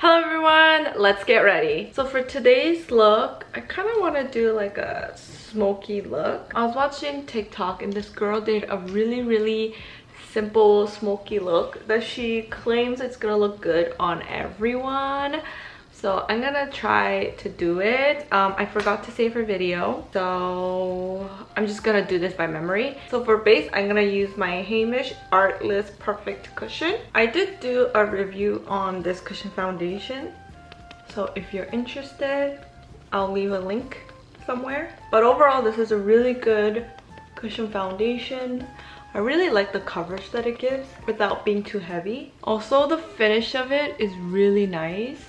Hello everyone, let's get ready. So for today's look, I kind of want to do like a smoky look. I was watching TikTok and this girl did a really simple smoky look that she claims it's gonna look good on everyone. So I'm gonna try to do it. I forgot to save her video, so I'm just gonna do this by memory. So for base, I'm gonna use my Hamish Artlist Perfect Cushion. I did do a review on this cushion foundation, so if you're interested, I'll leave a link somewhere. But overall, this is a really good cushion foundation. I really like the coverage that it gives without being too heavy. Also, the finish of it is really nice.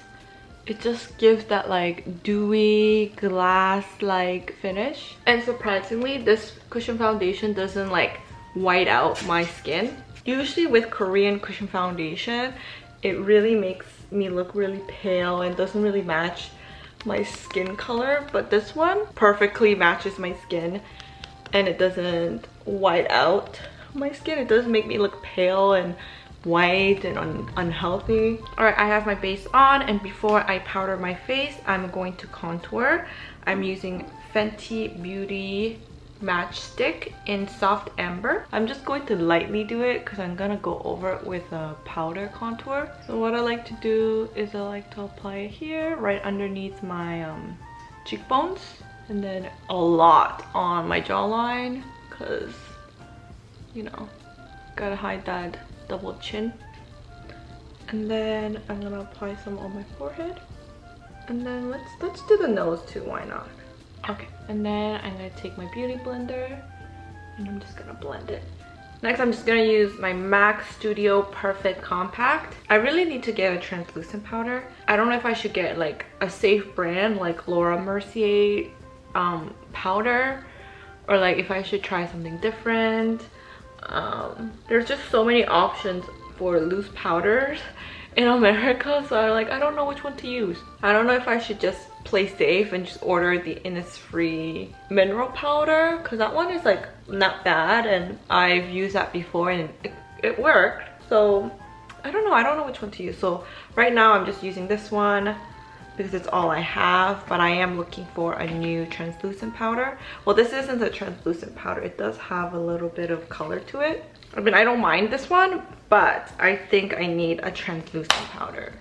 It just gives that like dewy glass-like finish. And surprisingly, this cushion foundation doesn't like white out my skin. Usually with Korean cushion foundation, it really makes me look really pale and doesn't really match my skin color. But this one perfectly matches my skin and it doesn't white out my skin. It doesn't make me look pale and white and unhealthy. All right, I have my base on, and before I powder my face, I'm going to contour. I'm using Fenty Beauty Matchstick in Soft Amber. I'm just going to lightly do it because I'm gonna go over it with a powder contour. So what I like to do is I like to apply it here right underneath my cheekbones, and then a lot on my jawline because, you know, gotta hide that double chin. And then I'm gonna apply some on my forehead, and then let's do the nose too, why not? Okay, and then I'm gonna take my beauty blender and I'm just gonna blend it. Next, I'm just gonna use my MAC Studio Perfect Compact. I really need to get a translucent powder. I don't know if I should get like a safe brand like Laura Mercier powder, or like if I should try something different. There's just so many options for loose powders in America, so I don't know which one to use. I don't know if I should just play safe and just order the Innisfree mineral powder, because that one is like not bad and I've used that before and it worked. So I don't know which one to use. So right now I'm just using this one because it's all I have, but I am looking for a new translucent powder. Well, this isn't a translucent powder. It does have a little bit of color to it. I mean, I don't mind this one, but I think I need a translucent powder.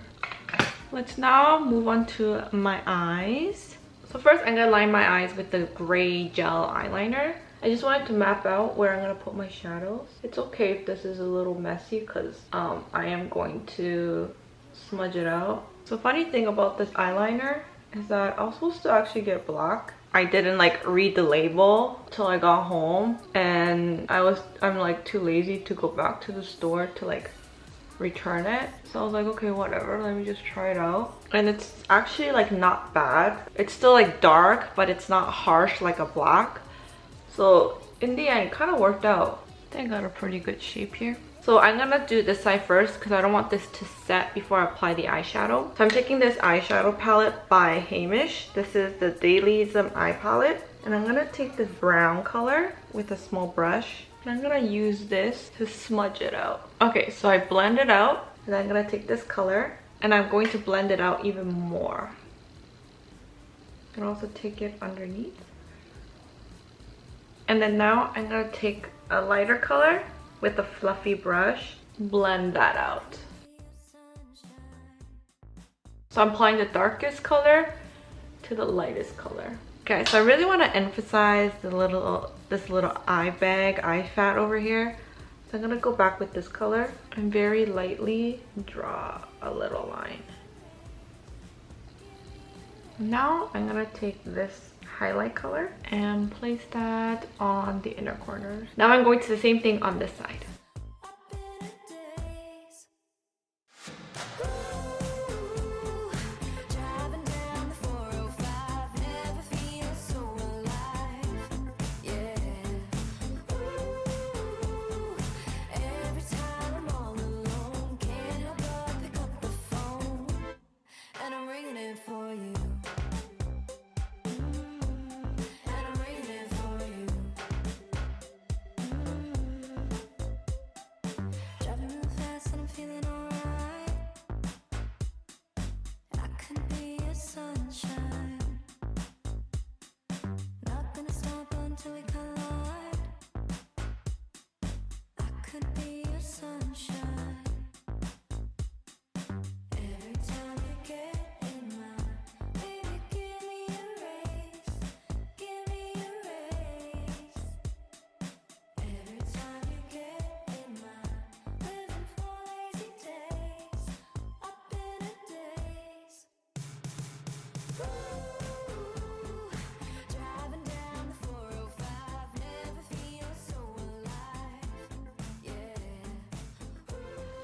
Let's now move on to my eyes. So first, I'm gonna line my eyes with the gray gel eyeliner. I just wanted to map out where I'm gonna put my shadows. It's okay if this is a little messy because I am going to smudge it out. So funny thing about this eyeliner is that I was supposed to actually get black. I didn't like read the label till I got home, and I'm like too lazy to go back to the store to like return it. So I was like, okay, whatever, let me just try it out. And it's actually like not bad. It's still like dark, but it's not harsh like a black. So in the end, it kind of worked out. I think I got a pretty good shape here. So I'm gonna do this side first because I don't want this to set before I apply the eyeshadow. So I'm taking this eyeshadow palette by Hamish. This is the Dailyism eye palette. And I'm gonna take this brown color with a small brush. And I'm gonna use this to smudge it out. Okay, so I blend it out. And I'm gonna take this color and I'm going to blend it out even more. And also take it underneath. And then now I'm gonna take a lighter color with a fluffy brush, blend that out. So I'm applying the darkest color to the lightest color. Okay, so I really want to emphasize this little eye bag, eye fat over here. So I'm gonna go back with this color and very lightly draw a little line. Now I'm gonna take this highlight color and place that on the inner corners. Now I'm going to do the same thing on this side.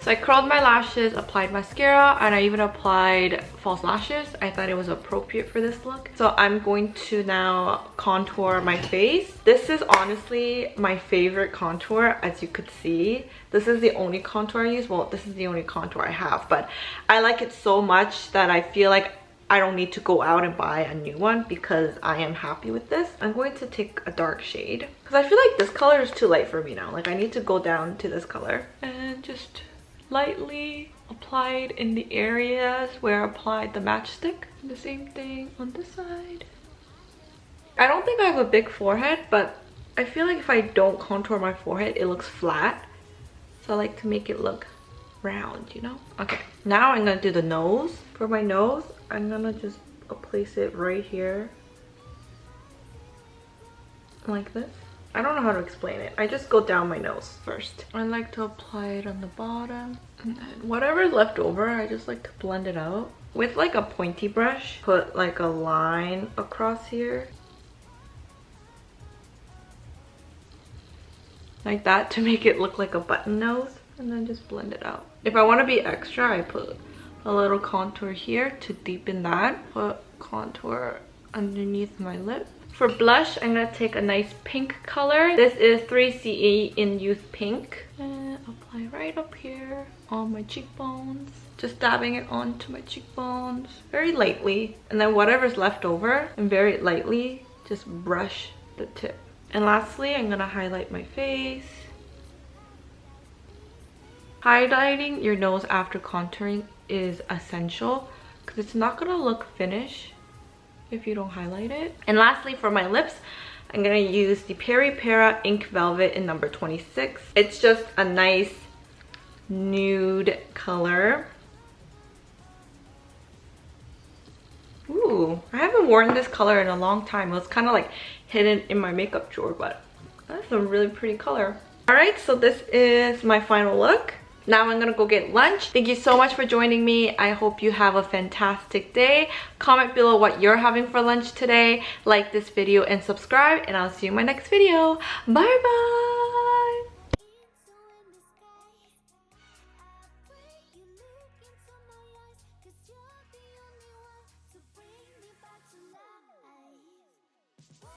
So I curled my lashes, applied mascara, and I even applied false lashes. I thought it was appropriate for this look. So I'm going to now contour my face. This is honestly my favorite contour, as you could see. This is the only contour I use. Well, this is the only contour I have, but I like it so much that I feel like I don't need to go out and buy a new one because I am happy with this. I'm going to take a dark shade because I feel like this color is too light for me now. Like I need to go down to this color and just lightly apply it in the areas where I applied the matchstick. The same thing on this side. I don't think I have a big forehead, but I feel like if I don't contour my forehead, it looks flat. So I like to make it look round, you know? Okay, now I'm gonna do the nose. For my nose, I'm gonna just place it right here. Like this. I don't know how to explain it. I just go down my nose first. I like to apply it on the bottom. And then whatever's left over, I just like to blend it out. With like a pointy brush, put like a line across here. Like that to make it look like a button nose. And then just blend it out. If I want to be extra, I put a little contour here to deepen that. Put contour underneath my lip. For blush, I'm going to take a nice pink color. This is 3CE in Youth Pink. And apply right up here on my cheekbones. Just dabbing it onto my cheekbones very lightly. And then whatever's left over, and very lightly, just brush the tip. And lastly, I'm going to highlight my face. Highlighting your nose after contouring is essential because it's not going to look finished if you don't highlight it. And lastly, for my lips, I'm going to use the Peri Para Ink Velvet in number 26. It's just a nice nude color. Ooh, I haven't worn this color in a long time. It was kind of like hidden in my makeup drawer, but that's a really pretty color. Alright, so this is my final look. Now I'm gonna go get lunch. Thank you so much for joining me. I hope you have a fantastic day. Comment below what you're having for lunch today. Like this video and subscribe, and I'll see you in my next video. Bye bye!